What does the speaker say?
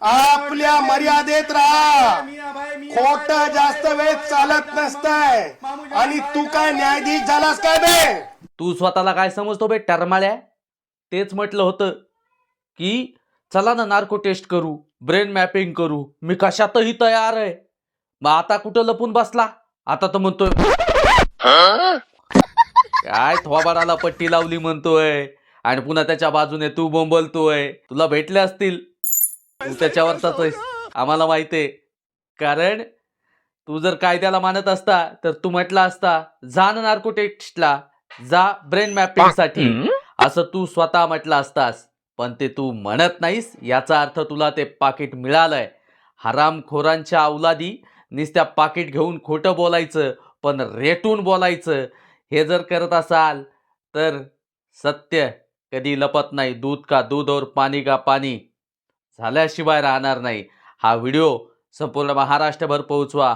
आपल्या मर्यादेत राहा. खोट जास्त वेळ चालत नसतंय. आणि तू काय न्यायाधीश झालास काय बे? तू स्वतःला काय समजतो बे टरमाळ्या? तेच म्हटलं होतं की चला ना नार्को टेस्ट करू, ब्रेन मॅपिंग करू, मी कशातही तयार आहे. मग आता कुठं लपून बसला? आता तर म्हणतोय काय थोबाडाला पट्टी लावली म्हणतोय आणि पुन्हा त्याच्या बाजूने तू बोंबलतोय. तुला भेटले असतील, तू त्याच्यावरचाच आहेस, आम्हाला माहितीये. कारण तू जर कायद्याला मानत असता तर तू म्हटला असता जा ना नार्को टेस्टला, जा ब्रेन मॅपिंग साठी, असं तू स्वतः म्हटलं असतास. पण ते तू म्हणत नाहीस, याचा अर्थ तुला ते पाकिट मिळालंय. हरामखोरांच्या अवलादी नुसत्या पाकिट घेऊन खोटं बोलायचं पण रेटून बोलायचं, हे जर करत असाल तर सत्य कधी लपत नाही. दूध का दूध और पाणी का पाणी झाल्याशिवाय राहणार नाही. हा व्हिडिओ संपूर्ण महाराष्ट्रभर पोहोचवा.